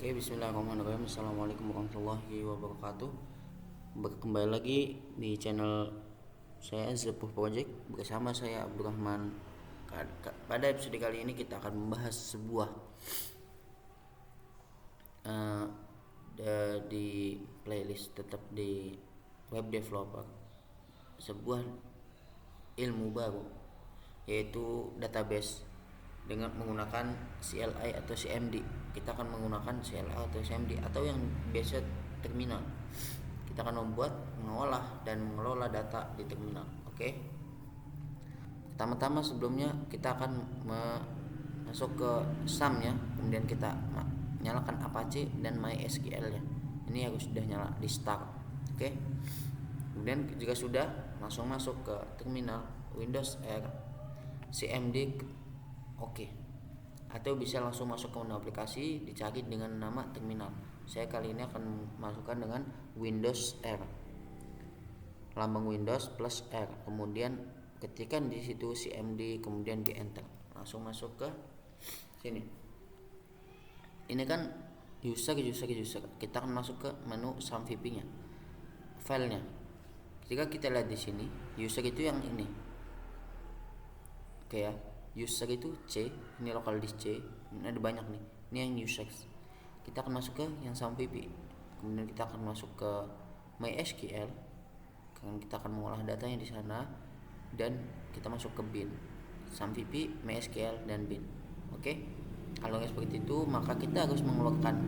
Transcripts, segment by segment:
Oke, bismillahirrahmanirrahim. Assalamualaikum warahmatullahi wabarakatuh. Kembali lagi di channel saya Zepuh Project bersama saya Abdurrahman. Pada episode kali ini kita akan membahas sebuah di playlist tetap di web developer, sebuah ilmu baru yaitu database dengan menggunakan CLI atau CMD. Kita akan menggunakan CLI atau CMD atau yang biasa terminal. Kita akan membuat, mengolah dan mengelola data di terminal. Oke. Pertama-tama sebelumnya kita akan masuk ke SAM ya, kemudian kita nyalakan Apache dan MySQL ya. Ini harus sudah nyala di start. Oke. Kemudian jika sudah, langsung masuk ke terminal Windows R CMD. Oke. Atau bisa langsung masuk ke menu aplikasi, dicari dengan nama terminal. Saya kali ini akan masukkan dengan Windows R, lambang Windows plus R, kemudian ketikkan di situ CMD, kemudian di enter, langsung masuk ke sini. Ini kan user. Kita akan masuk ke menu SAMVP nya, filenya. Jika kita lihat di sini, user itu yang ini. Oke ya. User itu C, ini local disk C, ini ada banyak nih, ini yang users. Kita akan masuk ke yang SAMVP, kemudian kita akan masuk ke MySQL, kemudian kita akan mengolah datanya di sana, dan kita masuk ke bin, SAMVP, MySQL, dan bin. Oke. Kalau nggak seperti itu, maka kita harus mengeluarkan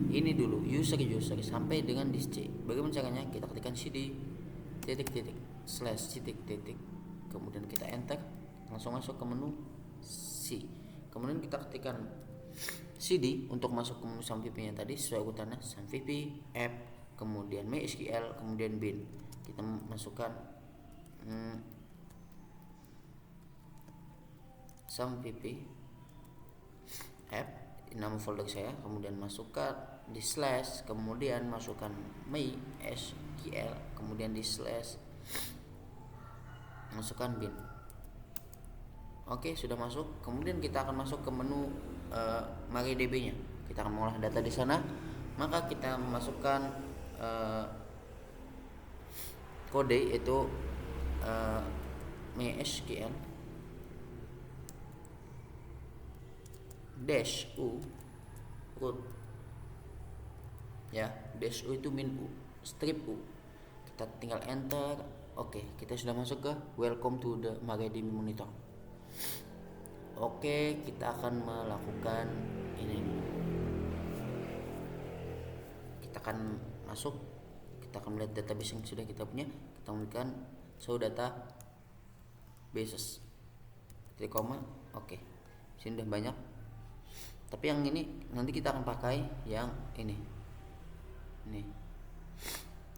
ini dulu, user sampai dengan disk C. Bagaimana caranya? Kita ketikkan cd // kemudian kita enter, langsung masuk ke menu C. Kemudian kita ketikkan cd untuk masuk ke menu SAMVP nya tadi sesuai urutannya, SAMVP, app, kemudian MySQL, kemudian bin. Kita masukkan SAMVP app, nama folder saya, kemudian masukkan di slash, kemudian masukkan MySQL, kemudian di slash masukkan bin. Oke, sudah masuk. Kemudian kita akan masuk ke menu MariaDB-nya. Kita akan mengolah data di sana. Maka kita masukkan kode yaitu MySQL -u root ya, -u itu min u, strip u. Kita tinggal enter. Oke, kita sudah masuk ke welcome to the MariaDB monitor. Oke, kita akan melakukan ini. Kita akan masuk, kita akan melihat database yang sudah kita punya. Kita memberikan show data bases, koma. Oke, sini udah banyak. Tapi yang ini nanti kita akan pakai yang ini.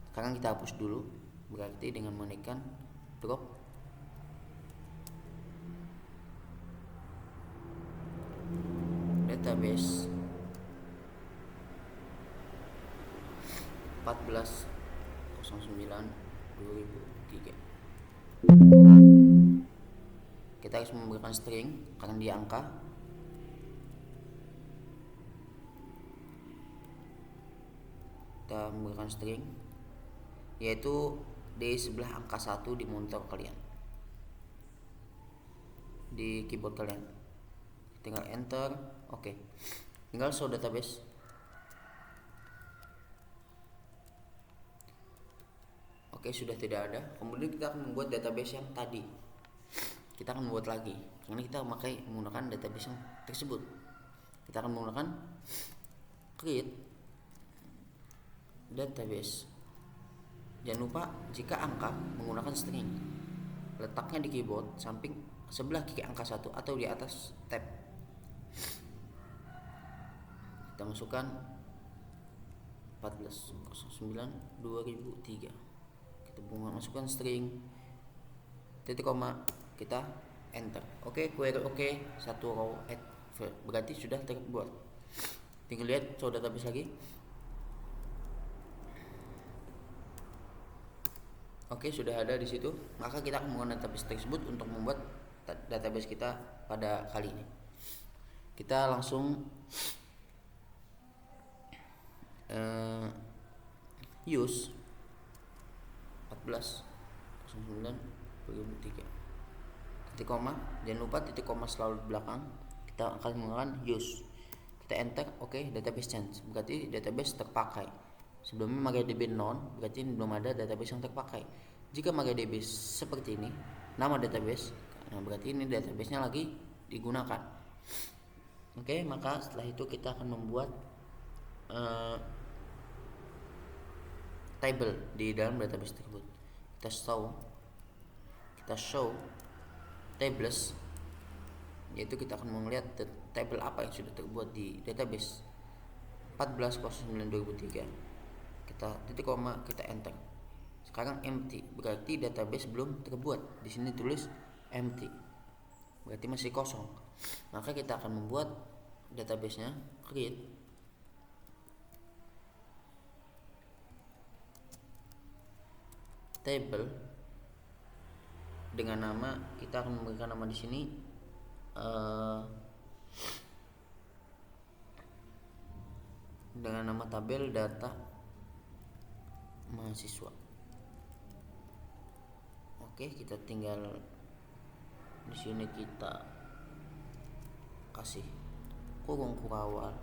Sekarang kita hapus dulu. Berarti dengan menekan drop database 14.09.2003. Kita harus memberikan string karena dia angka. Kita memberikan string yaitu di sebelah angka 1 di monitor kalian, di keyboard kalian. Tinggal enter. Oke. Tinggal show database. Oke, sudah tidak ada. Kemudian kita akan membuat database yang tadi. Kita akan membuat lagi karena kita menggunakan database yang tersebut. Kita akan menggunakan create database. Jangan lupa jika angka menggunakan string, letaknya di keyboard samping sebelah kiri angka 1 atau di atas tab. Kita masukkan 14.09.2003. Kita masukkan string titik koma, kita enter. Oke, query oke, 1 row add, berarti sudah terbuat. Tinggal lihat show database lagi. Oke, sudah ada di situ. Maka kita akan menggunakan database tersebut untuk membuat database kita pada kali ini. Kita langsung eh, use 14.09 2003 titik koma, jangan lupa titik koma selalu di belakang. Kita akan menggunakan use, kita enter. Oke, database change berarti database terpakai. Sebelumnya MariaDB non, berarti belum ada database yang terpakai. Jika MariaDB seperti ini, nama database, nah berarti ini databasenya lagi digunakan. Oke, maka setelah itu kita akan membuat table di dalam database tersebut. Kita show tables, yaitu kita akan melihat table apa yang sudah terbuat di database 14.09.2003. Kita titik koma, kita enter. Sekarang empty, berarti database belum terbuat. Di sini tulis empty, berarti masih kosong. Maka kita akan membuat databasenya, create table dengan nama, kita akan memberikan nama di sini dengan nama tabel data mahasiswa. Oke, kita tinggal di sini kita kasih kurung kurawal,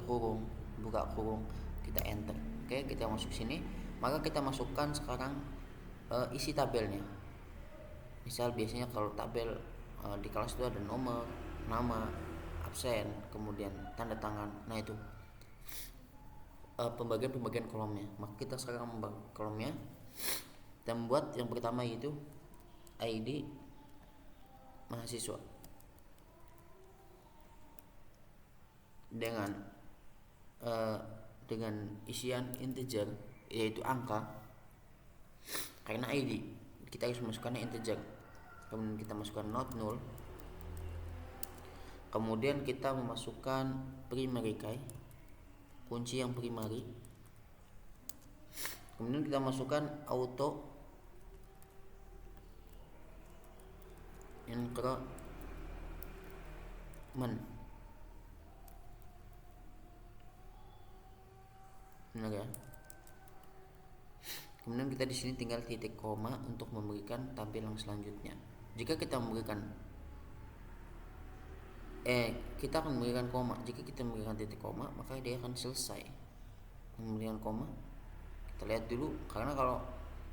kurung buka kurung, kita enter. Oke, kita masuk sini, maka kita masukkan sekarang isi tabelnya. Misal biasanya kalau tabel di kelas itu ada nomor, nama, absen, kemudian tanda tangan. Nah itu pembagian kolomnya. Maka kita sekarang membagi kolomnya dan membuat yang pertama yaitu ID mahasiswa dengan isian integer, yaitu angka, karena ID kita harus masukkannya integer. Kemudian kita masukkan not null, kemudian kita memasukkan primary key, kunci yang primary, kemudian kita masukkan auto increment. Benar ya? Kemudian kita di sini tinggal titik koma untuk memberikan tampilan selanjutnya. Jika kita memberikan kita akan memberikan koma. Jika kita memberikan titik koma, maka dia akan selesai. Memberikan koma, kita lihat dulu, karena kalau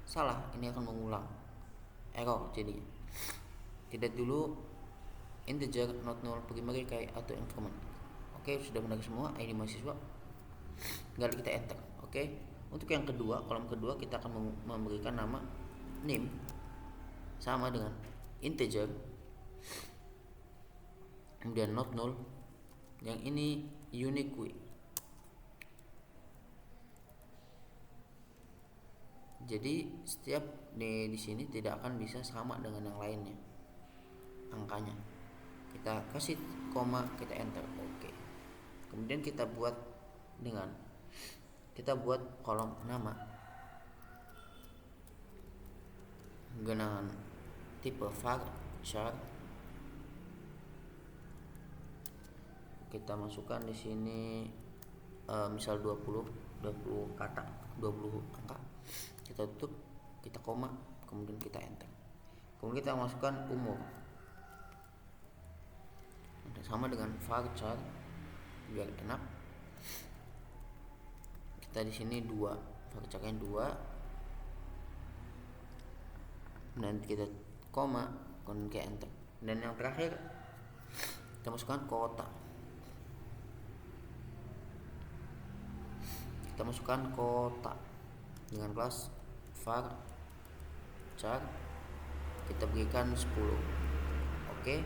salah ini akan mengulang error. Jadi tidak dulu integer, not null, primary key atau increment. Oke, sudah benar semua ID mahasiswa. Tinggal kita enter. Oke. Untuk yang kedua, kolom kedua kita akan memberikan nama name sama dengan integer, kemudian not null, yang ini unique. Jadi setiap di sini tidak akan bisa sama dengan yang lainnya angkanya. Kita kasih koma, kita enter. Oke. Kemudian kita buat kolom nama dengan tipe varchar. Kita masukkan di sini misal 20 kata, 20 angka. Kita tutup, kita koma, kemudian kita enter. Kemudian kita masukkan umur sama dengan varchar biar enak. Kita di sini 2, varcharnya 2, dan kita koma, kemudian kita enter. Dan yang terakhir kita masukkan kota. Kita masukkan kota dengan kelas varchar, kita berikan 10. Oke.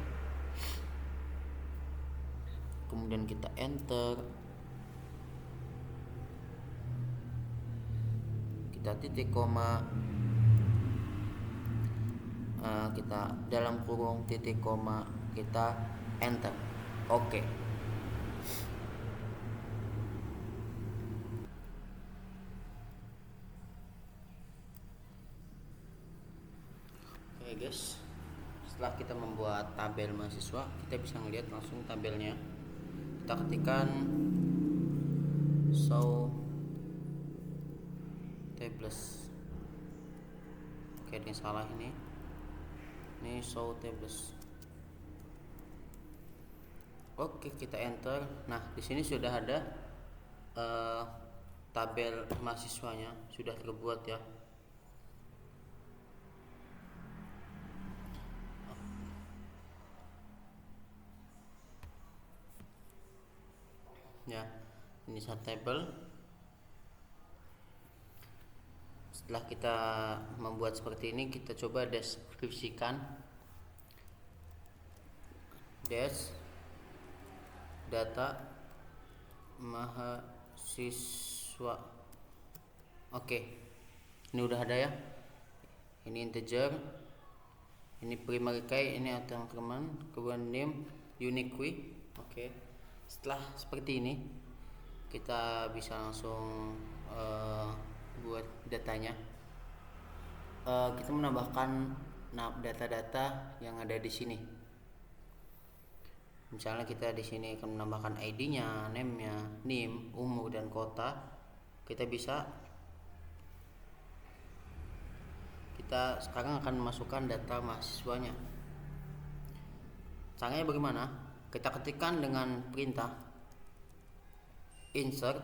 Kemudian kita enter, kita titik koma, kita dalam kurung titik koma, kita enter. Oke. Oke guys, setelah kita membuat tabel mahasiswa, kita bisa melihat langsung tabelnya. Kita ketikkan show tables. Oke, ini salah ini show tables. Oke, kita enter. Nah, di sini sudah ada tabel mahasiswanya sudah terbuat ya. Ya, ini satu tabel. Setelah kita membuat seperti ini, kita coba deskripsikan data mahasiswa. Oke, ini udah ada ya. Ini integer, ini primary key, ini teman-teman, kemudian name, unique key. Oke, setelah seperti ini kita bisa langsung buat datanya. Kita menambahkan data-data yang ada di sini. Misalnya kita di sini akan menambahkan ID-nya, name-nya, NIM, umur dan kota. Kita sekarang akan memasukkan data mahasiswanya. Caranya bagaimana? Kita ketikkan dengan perintah insert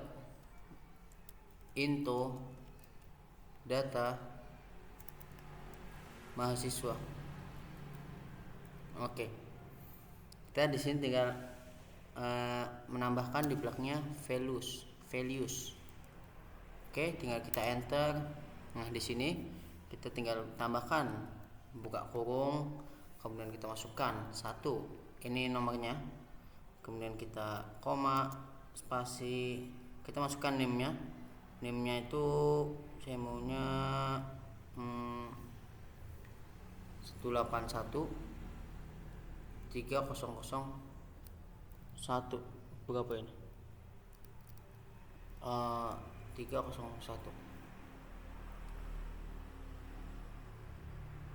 into data mahasiswa. Oke. Kita di sini tinggal menambahkan di belakangnya values. Oke, tinggal kita enter. Nah, di sini kita tinggal tambahkan, buka kurung, kemudian kita masukkan 1. Ini nomornya. Kemudian kita koma, spasi, kita masukkan name-nya. Name-nya itu saya maunya 181 3001. Berapa ini? 301.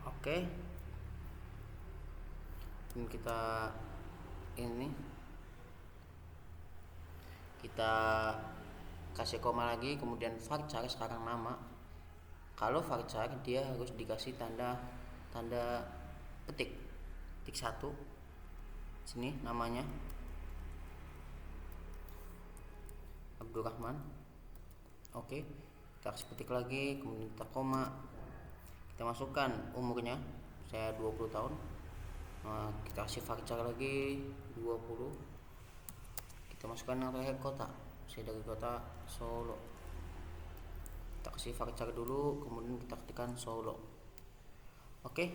Oke. Dan kita kasih koma lagi, kemudian varchar sekarang nama. Kalau varchar dia harus dikasih tanda petik 1. Sini namanya Abdurrahman. Oke, kita kasih petik lagi, kemudian kita koma, kita masukkan umurnya, saya 20 tahun. Nah, kita kasih varchar lagi 20. Kita masukkan yang terakhir kota, saya dari kota Solo. Kita kasih varchar dulu, kemudian kita ketikkan Solo. Oke,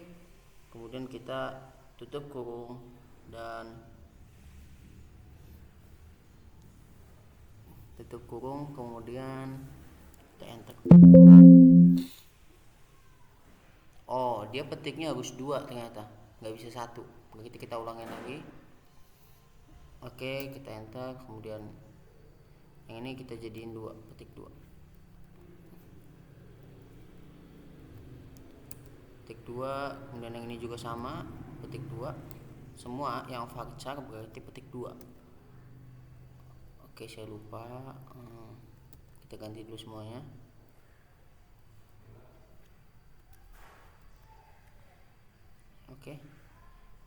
kemudian kita tutup kurung dan kemudian kita enter. Oh, dia petiknya harus 2 ternyata, nggak bisa 1. Begitu kita ulangin lagi. Oke, kita enter, kemudian yang ini kita jadiin 2, petik 2. Petik 2, kemudian yang ini juga sama, petik 2. Semua yang varchar berarti petik 2. Oke, saya lupa. Kita ganti dulu semuanya. Oke,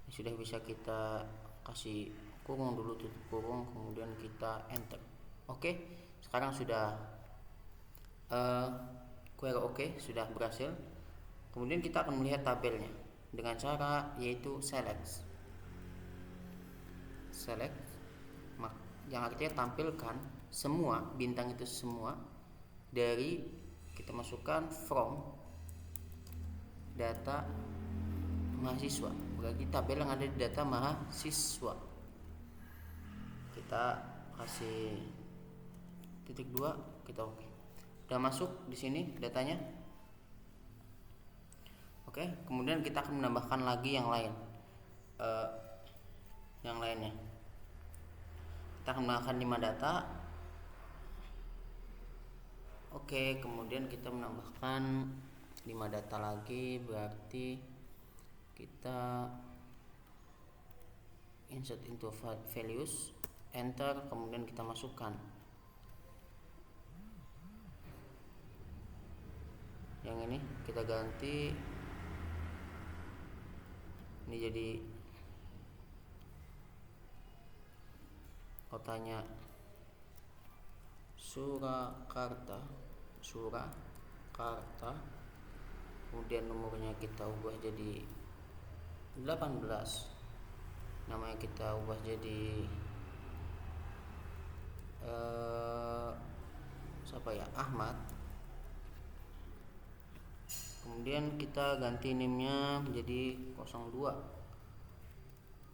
sudah bisa kita kasih kurung dulu, tutup kurung, kemudian kita enter. Oke, sekarang sudah query oke, sudah berhasil. Kemudian kita akan melihat tabelnya dengan cara yaitu select, yang artinya tampilkan semua bintang itu semua dari, kita masukkan from data mahasiswa, berarti tabel yang ada di data mahasiswa. Kita kasih titik 2, kita oke. Udah masuk di sini datanya. Oke, kemudian kita akan menambahkan lagi yang lainnya. Kita akan menambahkan 5 data. Oke, kemudian kita menambahkan 5 data lagi, berarti kita insert into values, enter, kemudian kita masukkan yang ini kita ganti ini jadi kotanya Surakarta, kemudian nomornya kita ubah jadi 18, namanya kita ubah jadi siapa ya, Ahmad. Kemudian kita ganti NIM-nya menjadi 02,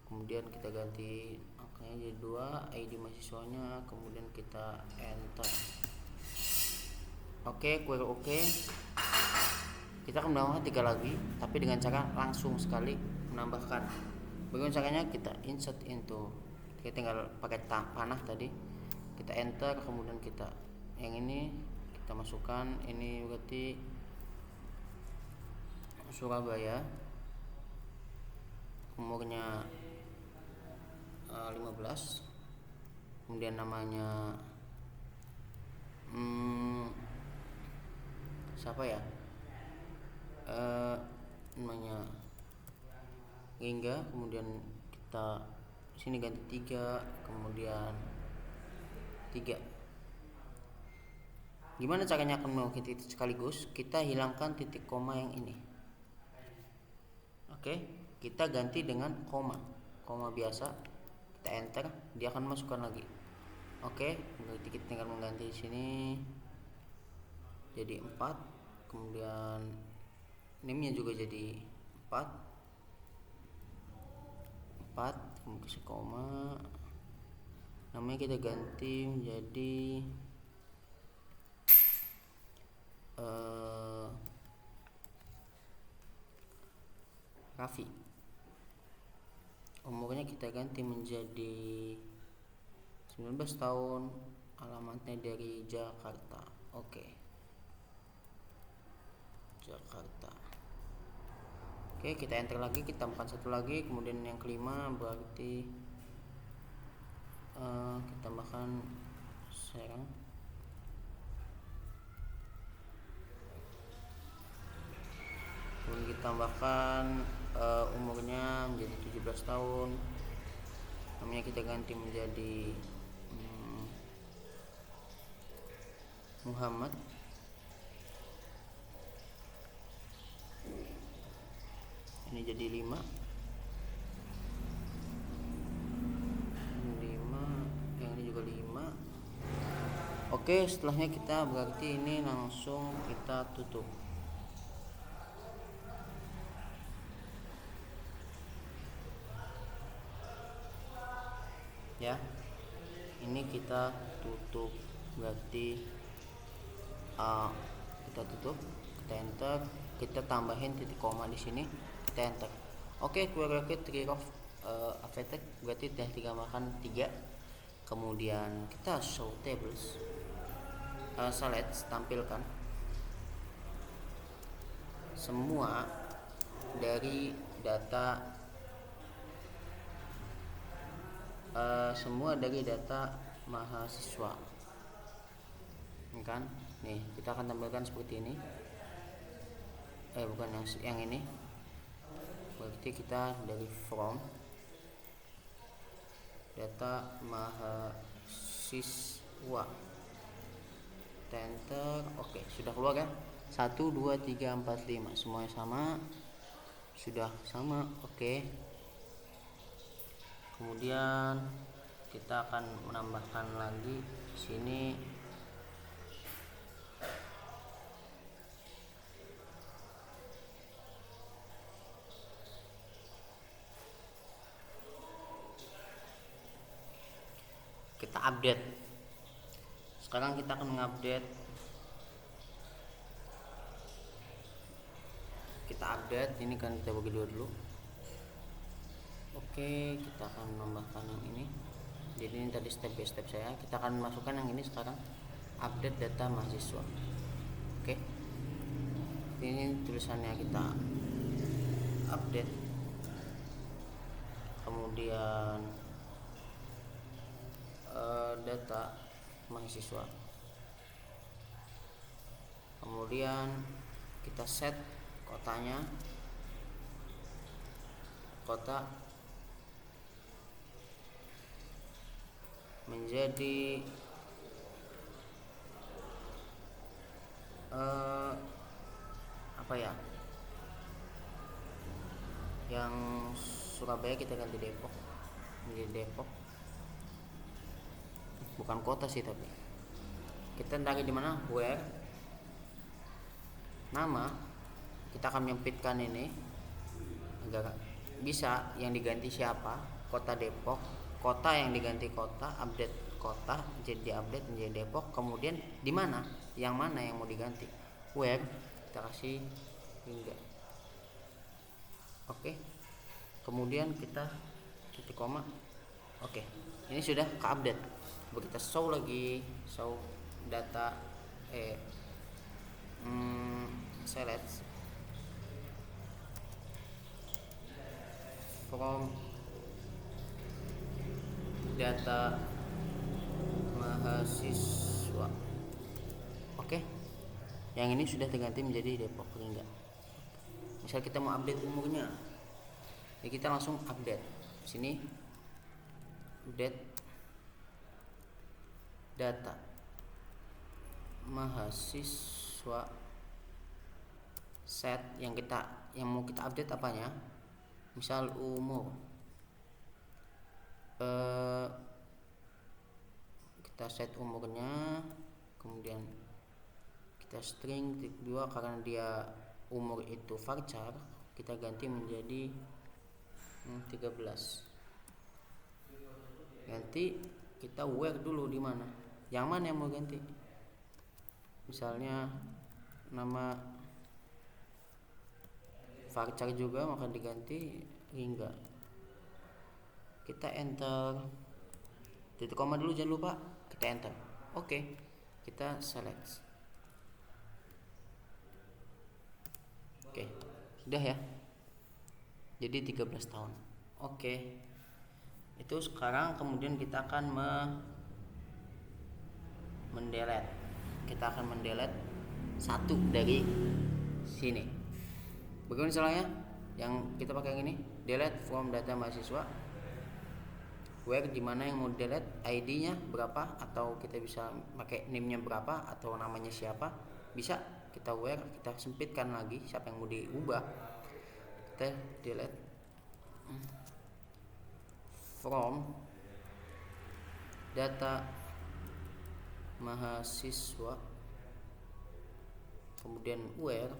kemudian kita ganti angkanya jadi 2, ID mahasiswanya, kemudian kita enter. Oke, query oke. Kita akan menambahkan 3 lagi, tapi dengan cara langsung sekali menambahkan. Bagaimana caranya? Kita insert into, kita tinggal pakai panah tadi, kita enter, kemudian kita yang ini kita masukkan, ini berarti Surabaya, umurnya 15, kemudian namanya siapa ya, namanya Hingga, kemudian kita sini ganti 3, kemudian 3. Gimana caranya akan mengganti titik sekaligus? Kita hilangkan titik koma yang ini. Oke, kita ganti dengan koma biasa, kita enter, dia akan masukkan lagi. Oke, kita tinggal mengganti di sini jadi 4, kemudian name-nya juga jadi 4, kemudian kasih koma, namanya kita ganti menjadi Raffi, umurnya kita ganti menjadi 19 tahun, alamatnya dari Jakarta. Oke, Jakarta. Oke, kita enter lagi, kita tambahkan 1 lagi, kemudian yang kelima berarti kita tambahkan Serang, kemudian kita tambahkan umurnya menjadi 17 tahun, namanya kita ganti menjadi Muhammad. Ini jadi 5, yang ini juga 5. Oke, setelahnya kita berarti ini langsung kita tutup ya. Ini kita tutup, berarti kita tutup, kita enter, kita tambahin titik koma di sini, kita enter. Oke, query tree of affected, berarti sudah ditambahkan 3. Kemudian kita show tables, select, tampilkan semua dari data mahasiswa, kan? Nih, kita akan tampilkan seperti ini. Bukan yang ini. Berarti kita dari from data mahasiswa, enter. Oke, sudah keluar kan? 1 2 3 4 5 semuanya sama, sudah sama. Oke, kemudian kita akan menambahkan lagi di sini kita update. Sekarang kita akan mengupdate, ini kan kita bagi dua dulu. Oke, kita akan menambahkan yang ini. Jadi ini tadi step by step saya, kita akan masukkan yang ini sekarang, update data mahasiswa. Oke, ini tulisannya kita update, kemudian data mahasiswa, kemudian kita set kotanya, kota menjadi apa ya, yang Surabaya kita ganti Depok, menjadi Depok. Bukan kota sih, tapi kita cari di mana, where, nama, kita akan menyempitkan ini agar bisa yang diganti siapa, kota Depok, kota yang diganti kota, update kota jadi update menjadi Depok. Kemudian di mana, yang mana yang mau diganti, where, kita kasih hingga. Oke, kemudian kita titik koma. Oke, ini sudah ke update. Coba kita show lagi, show data select from data mahasiswa. Oke, yang ini sudah terganti menjadi Depok enggak. Misal kita mau update umurnya, ya kita langsung update sini, update data mahasiswa, set yang mau kita update apanya, misal umur, kita set umurnya, kemudian kita string 2 karena dia umur itu varchar, kita ganti menjadi 13. Ganti kita where dulu, di mana, yang mana yang mau ganti, misalnya nama varchar juga maka diganti hingga. Kita enter, titik koma dulu jangan lupa, kita enter. Oke, kita select. Oke, sudah ya, jadi 13 tahun. Oke, itu sekarang. Kemudian kita akan mendelete. Kita akan mendelete satu dari sini. Bagaimana caranya? Yang kita pakai yang ini, delete from data mahasiswa, where, dimana yang mau delete, ID-nya berapa, atau kita bisa pakai name-nya berapa atau namanya siapa, bisa kita where, kita sempitkan lagi siapa yang mau diubah, kita delete from data mahasiswa, kemudian where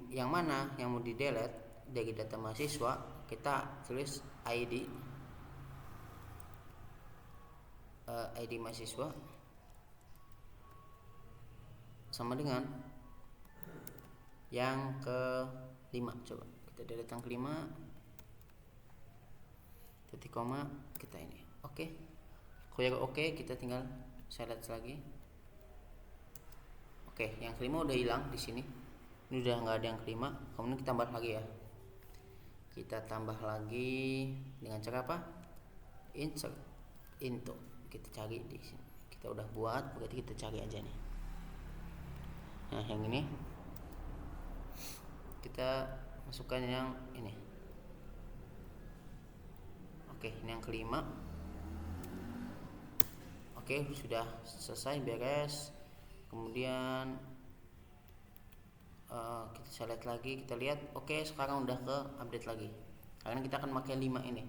yang mana yang mau di delete dari data mahasiswa, kita tulis ID mahasiswa sama dengan yang ke-5. Coba kita delete yang ke-5, titik koma, kita ini. Oke, oke, kita tinggal select lagi. Oke, yang ke-5 udah hilang di sini. Ini udah nggak ada yang ke-5. Kemudian kita tambah lagi ya. Kita tambah lagi dengan cara apa? Insert into. Kita cari di sini. Kita udah buat, berarti kita cari aja nih. Nah, yang ini kita masukkan yang ini. Oke, ini yang ke-5. Oke, sudah selesai, beres. Kemudian kita select lagi, kita lihat. Oke, sekarang udah ke update lagi karena kita akan pakai 5 ini.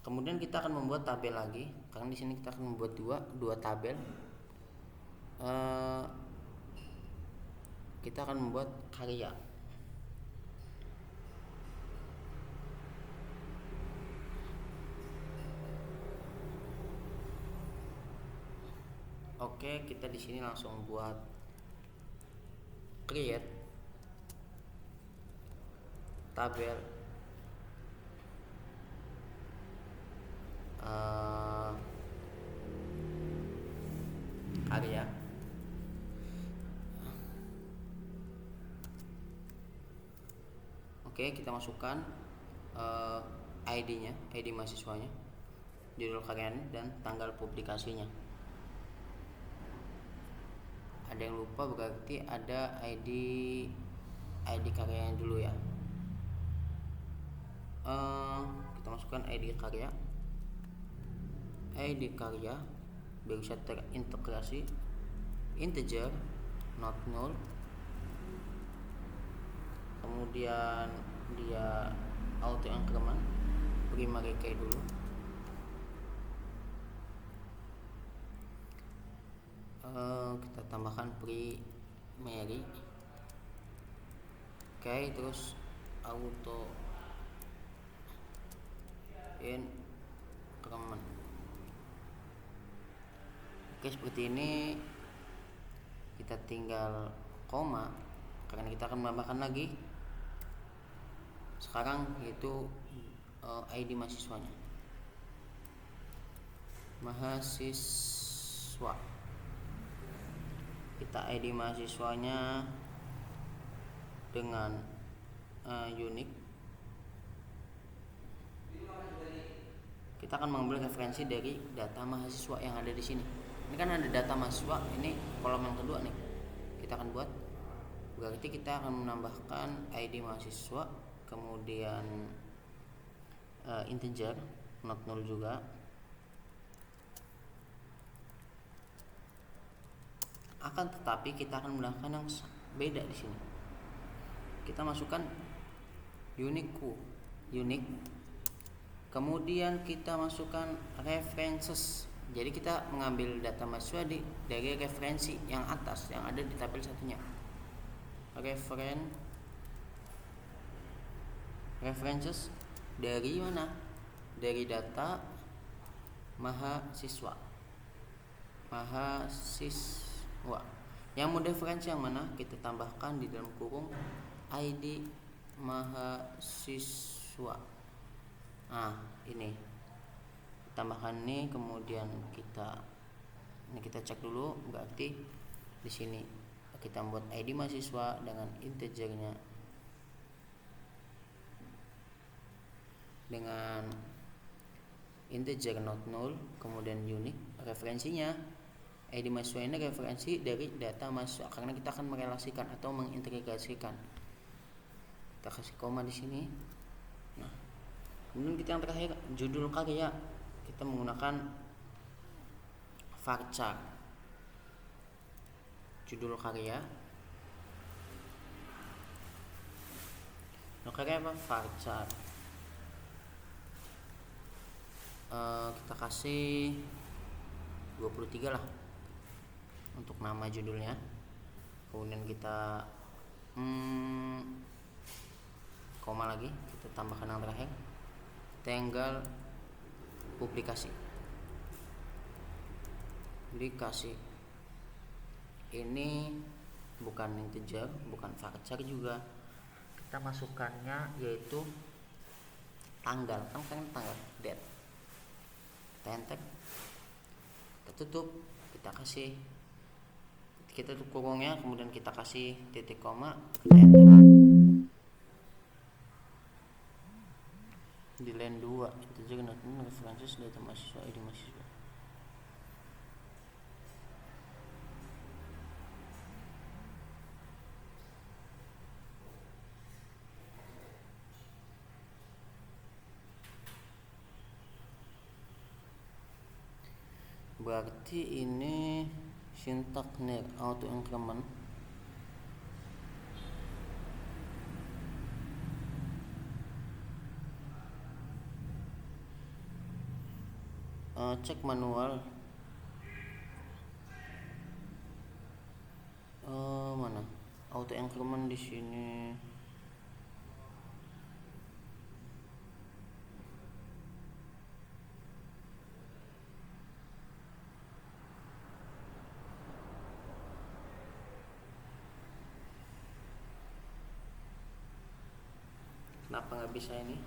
Kemudian kita akan membuat tabel lagi karena di sini kita akan membuat dua tabel. Kita akan membuat karya. Oke, kita di sini langsung buat create tabel karya. Oke, kita masukkan ID-nya, ID mahasiswanya, judul karyanya, dan tanggal publikasinya. ada yang lupa, berarti ada ID karyanya dulu ya. Kita masukkan ID karya biar bisa terintegrasi integer not null, kemudian dia auto increment primary key dulu. Kita tambahkan primary key, terus auto increment. Oke, seperti ini. Kita tinggal koma karena kita akan menambahkan lagi sekarang, yaitu ID mahasiswanya. Kita ID mahasiswanya dengan unique. Kita akan mengambil referensi dari data mahasiswa yang ada di sini. Ini kan ada data mahasiswa, ini kolom yang kedua nih. Kita akan buat, berarti kita akan menambahkan ID mahasiswa, kemudian integer not null juga. Akan tetapi kita akan menambahkan yang beda di sini. Kita masukkan unique, kemudian kita masukkan references. Jadi kita mengambil data mahasiswa dari referensi yang atas yang ada di tabel satunya. References dari mana? Dari data mahasiswa. Yang mau referensi yang mana? Kita tambahkan di dalam kurung ID mahasiswa. Nah, ini tambahkan nih, kemudian kita cek dulu, berarti di sini kita buat ID mahasiswa dengan integernya, dengan integer not null, kemudian unique. Referensinya ID mahasiswa ini referensi dari data mahasiswa karena kita akan merelasikan atau mengintegrasikan. Kita kasih koma di sini. Nah, kemudian kita yang terakhir, judul karya. Kita menggunakan varchar judul karya. Apa? Varchar. Kita kasih 23 lah untuk nama judulnya. Kemudian kita koma lagi, kita tambahkan yang terakhir, tanggal publikasi. Ini bukan integer, bukan varchar juga. Kita masukkannya yaitu tanggal, tanggal date. Kita enter, kita tutup, kita tutup kurungnya, kemudian kita kasih titik koma, kita enter. Di line 2 itu juga references data mahasiswa, ID mahasiswa. Berarti ini sintaknya auto increment. Cek manual. Mana? Auto increment di sini. Kenapa nggak bisa ini?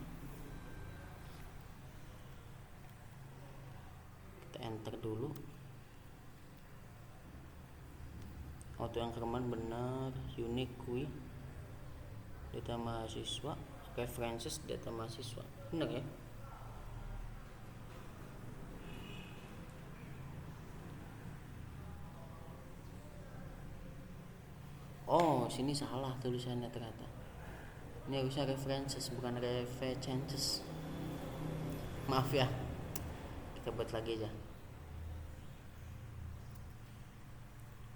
Kita enter dulu. Auto increment benar, unique kui, data mahasiswa, references data mahasiswa, benar ya? sini salah tulisannya ternyata. Ini harusnya references bukan references. Maaf ya. Kita buat lagi aja.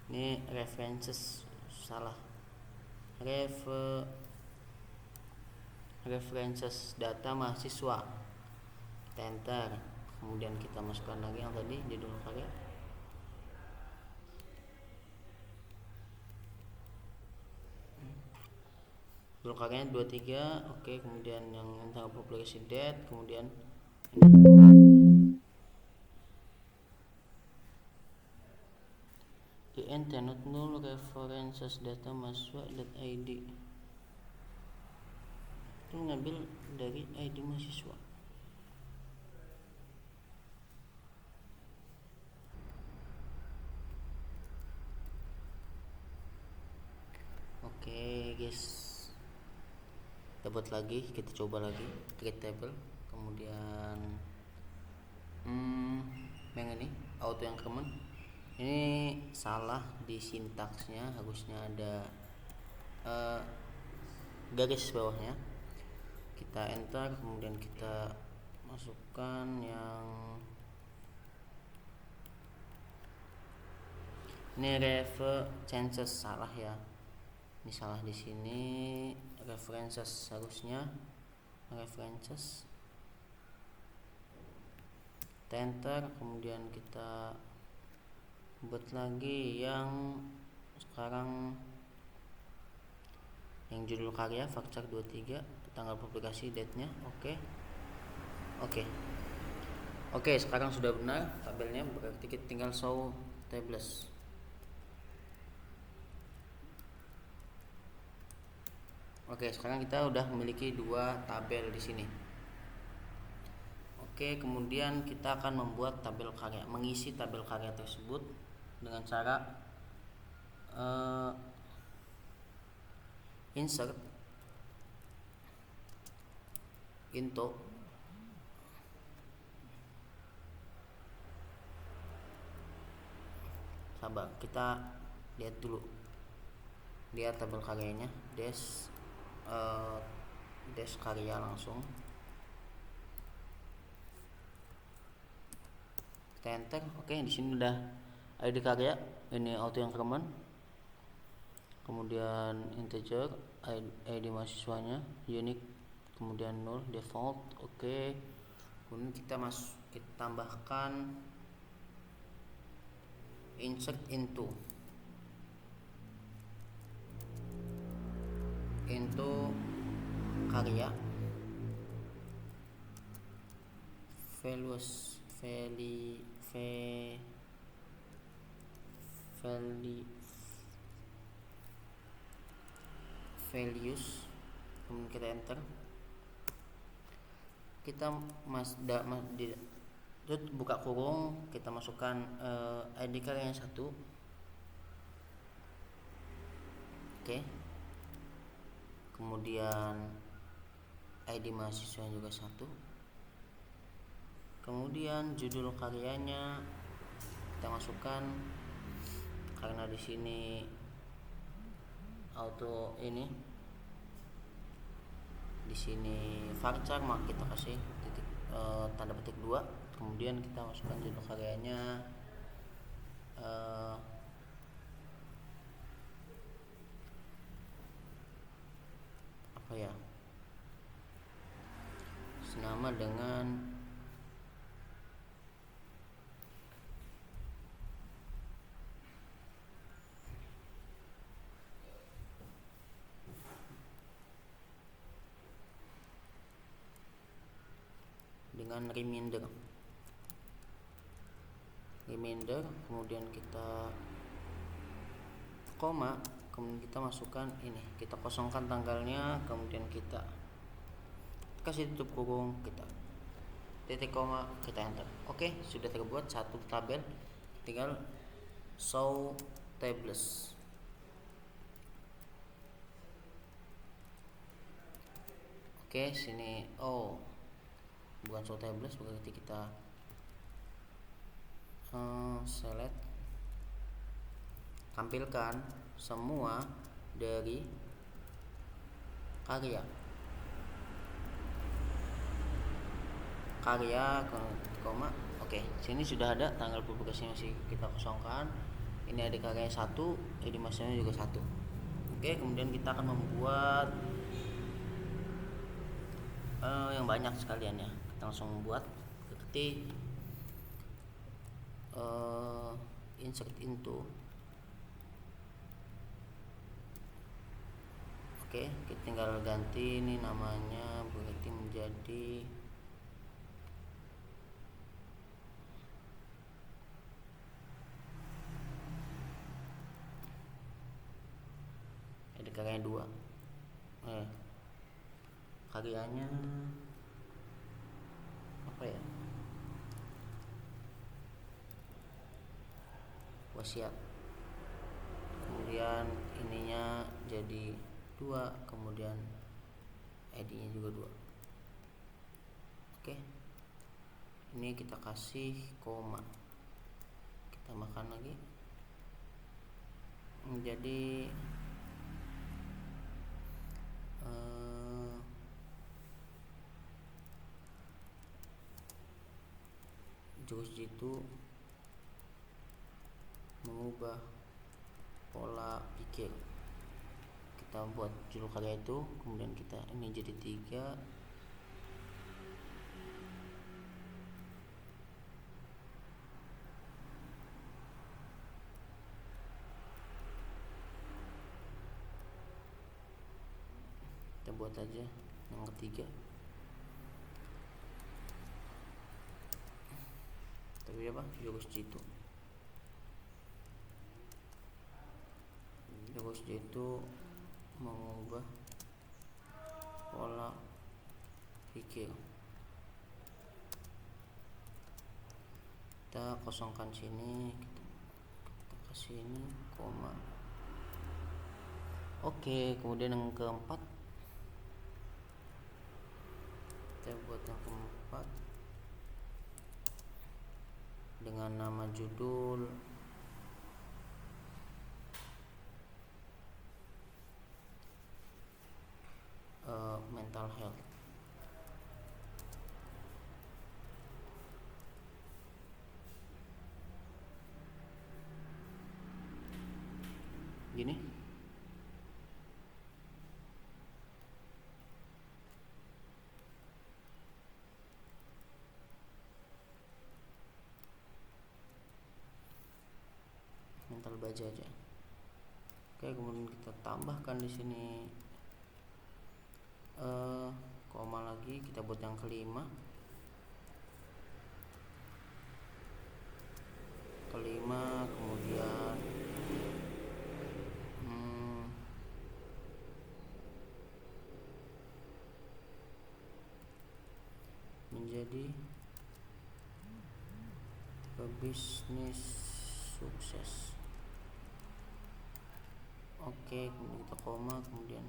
Ini references salah. References data mahasiswa. Kita enter. Kemudian kita masukkan lagi yang tadi judul karya. Judul karyanya 23. Oke, kemudian yang tentang publication date, kemudian IN tenot null references data mahasiswa.id. Itu mengambil dari ID mahasiswa. Oke guys, kita buat lagi, kita coba lagi create table, kemudian yang ini auto yang common ini salah di sintaksnya, harusnya ada garis bawahnya. Kita enter, kemudian kita masukkan yang ini references salah ya. Ini salah di sini, references harusnya references. Kita enter, kemudian kita buat lagi yang sekarang yang judul karya Fakcar 23, tanggal publikasi, date-nya. Oke, sekarang sudah benar tabelnya, berarti kita tinggal show tables. Oke, sekarang kita udah memiliki dua tabel di sini. Oke, kemudian kita akan membuat tabel karya, mengisi tabel karya tersebut dengan cara insert into sabar, kita lihat dulu, lihat tabel karyanya, dash karya langsung. Kita enter. Oke, di sini udah ID karya, ini auto yang common, kemudian integer, ID mahasiswanya unique, kemudian null default. Oke, kemudian kita tambahkan insert into karya values kemudian kita enter. Kita buka kurung, kita masukkan ID karya yang satu. Oke, kemudian ID mahasiswa juga satu, kemudian judul karyanya kita masukkan, karena di sini auto ini di sini Fakcar, maka kita kasih tanda petik 2, kemudian kita masukkan judul karyanya apa ya, senama dengan reminder, kemudian kita koma, kemudian kita masukkan ini, kita kosongkan tanggalnya, kemudian kita kasih tutup kurung, kita titik koma, kita enter. Oke, sudah terbuat satu tabel, tinggal show tables. Oke, sini bukan show tables, berarti kita select, tampilkan semua dari karya koma. Oke, sini sudah ada tanggal publikasinya, masih kita kosongkan. Ini ada karyanya 1, jadi masanya juga 1. Oke, kemudian kita akan membuat yang banyak sekalian ya. Kita langsung membuat, ketik insert into. Oke, kita tinggal ganti ini namanya, berarti menjadi ada karyanya 2. Karyanya apa ya? Wasiat. Kemudian ininya jadi 2, kemudian ID-nya juga 2. Oke. Ini kita kasih koma. Kita makan lagi. Jadi jurus itu mengubah pola pikir. Kita buat judul karya itu, kemudian kita ini jadi 3. Kita buat aja yang ketiga, tapi apa, jurus jitu mengubah pola pikir. Kita kosongkan sini, kita kasih ini koma. Oke, kemudian yang keempat, kita buat yang keempat dengan nama judul mental health. Gini. Mental baja aja. Oke, kemudian kita tambahkan di sini koma lagi, kita buat yang kelima, kemudian menjadi pebisnis sukses. Oke, kemudian kita koma, kemudian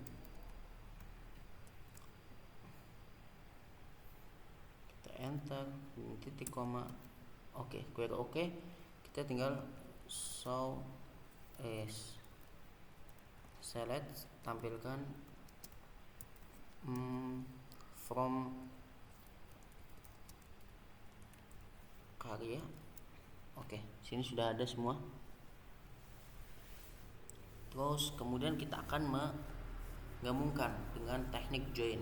kita enter, titik koma. Oke, query oke. Kita tinggal show as, select, tampilkan from karya. Oke, sini sudah ada semua. Terus kemudian kita akan menggabungkan dengan teknik join.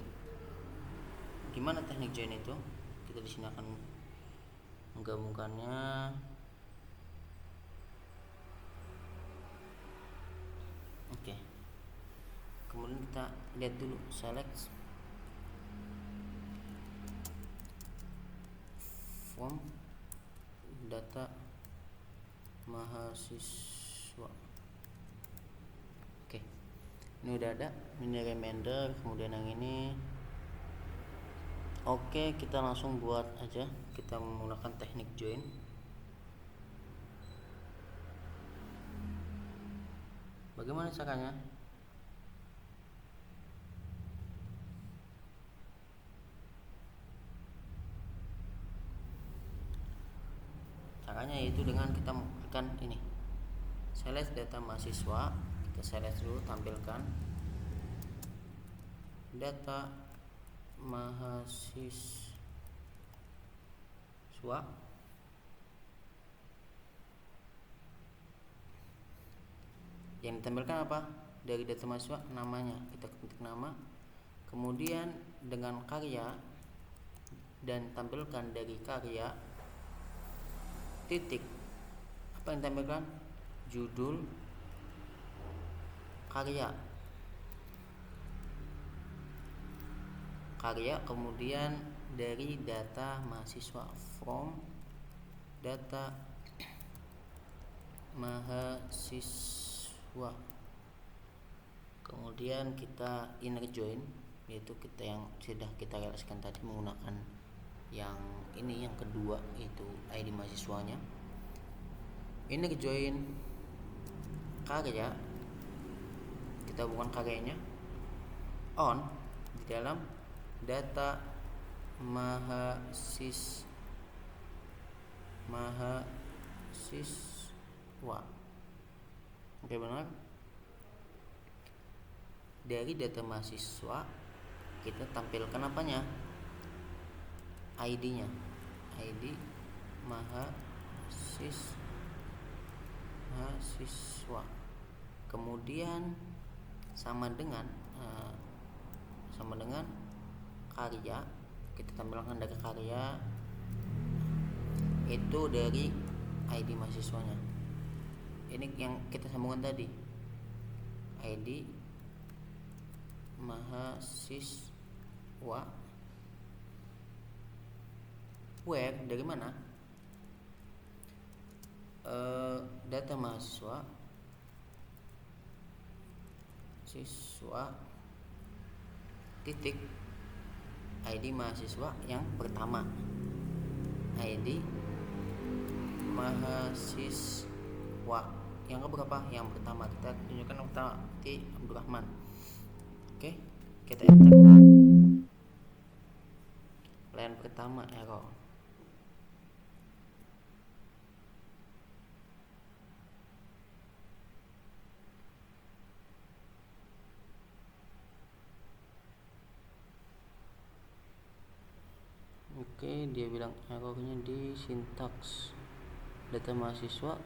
Gimana teknik join itu? Kita di sini akan menggabungkannya. Oke. Kemudian kita lihat dulu, select from data mahasiswa. Oke, ini udah ada, ini reminder, kemudian yang ini. Oke, kita langsung buat aja, kita menggunakan teknik join. Bagaimana caranya? Caranya yaitu dengan kita akan ini, select data mahasiswa, Kita select dulu, tampilkan data mahasiswa. Yang ditampilkan apa? Dari data mahasiswa namanya, kita ketik nama, kemudian dengan karya, dan tampilkan dari karya titik, apa yang ditampilkan? Judul karya, kemudian dari data mahasiswa, from data mahasiswa, kemudian kita inner join, yaitu kita yang sudah kita realisasikan tadi menggunakan yang ini, yang kedua itu ID mahasiswanya. Inner join karya, kita hubungkan karyanya on di dalam data mahasiswa. Oke, benar. Dari data mahasiswa kita tampilkan apanya? ID-nya, ID mahasiswa. Kemudian sama dengan karya, kita tampilkan dari karya itu dari ID mahasiswanya. Ini yang kita sambungkan tadi, ID mahasiswa, where, dari mana? Data mahasiswa, titik ID mahasiswa yang pertama, ID mahasiswa yang keberapa? Yang pertama. Kita tunjukkan yang pertama, T. Abdurrahman. Oke, kita enter. Line pertama error. Oke, dia bilang errornya di sintaks data mahasiswa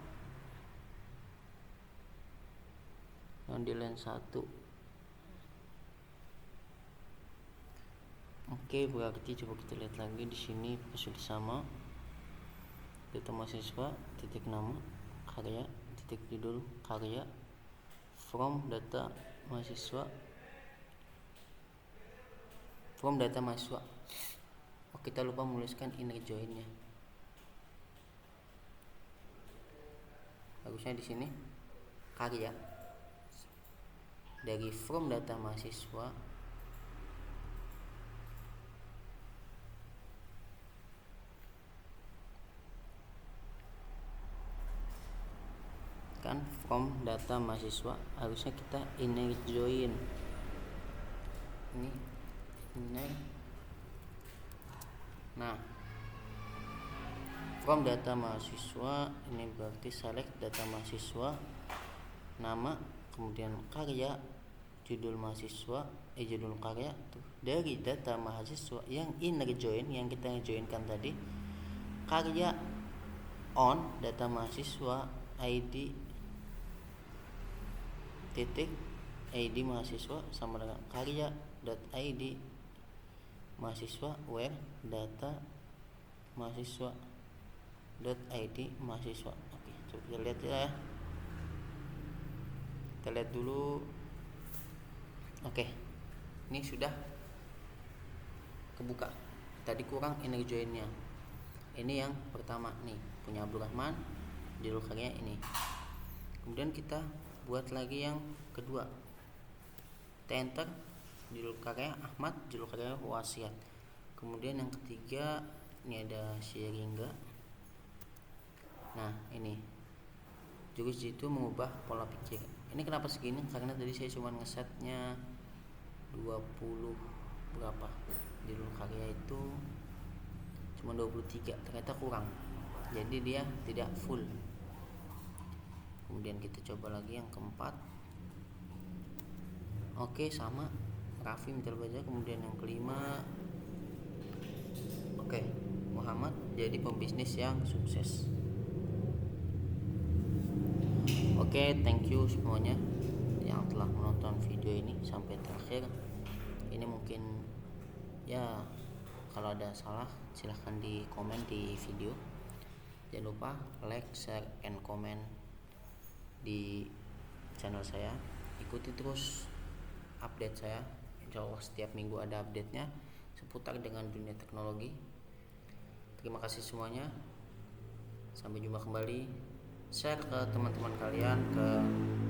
yang di line 1. Oke, berarti coba kita lihat lagi di sini sudah sama. Data mahasiswa, titik nama, karya, titik judul karya, from data mahasiswa, Oh, kita lupa menuliskan inner join-nya. Harusnya di sini karya dari from data mahasiswa kan, from data mahasiswa harusnya kita inner join. Ini inner. Nah, from data mahasiswa ini berarti select data mahasiswa, nama, kemudian karya, judul mahasiswa, judul karya tuh, dari data mahasiswa yang inner join, yang kita joinkan tadi, karya on data mahasiswa, ID titik ID mahasiswa sama dengan karya.id mahasiswa, where data mahasiswa.id mahasiswa. Oke, coba kita lihat ya. Kita lihat dulu. Oke, ini sudah kebuka. Tadi kurang inner join-nya. Ini yang pertama nih, punya Abdurrahman, judul karya ini. Kemudian kita buat lagi yang kedua. Kita enter, judul karya Ahmad, judul karya wasiat. Kemudian yang ketiga ini ada Syeringa. Nah, ini jurus itu mengubah pola pikir. Ini kenapa segini? Karena tadi saya cuma ngesetnya 20 berapa, judul karya itu cuma 23, ternyata kurang, jadi dia tidak full. Kemudian kita coba lagi yang keempat, Oke, sama Raffi Mital Baja. Kemudian yang kelima, oke, Muhammad jadi pembisnis yang sukses. Oke, thank you semuanya yang telah menonton video ini sampai terakhir. Ini mungkin ya, kalau ada salah silahkan di komen di video. Jangan lupa like, share, and comment di channel saya. Ikuti terus update saya. Insya Allah setiap minggu ada update-nya seputar dengan dunia teknologi. Terima kasih semuanya. Sampai jumpa kembali. Share ke teman-teman kalian, ke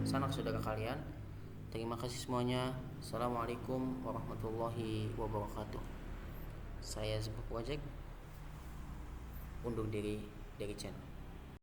sanak saudara kalian. Terima kasih semuanya. Assalamualaikum warahmatullahi wabarakatuh. Saya Zebuk Wajek undur diri dari channel.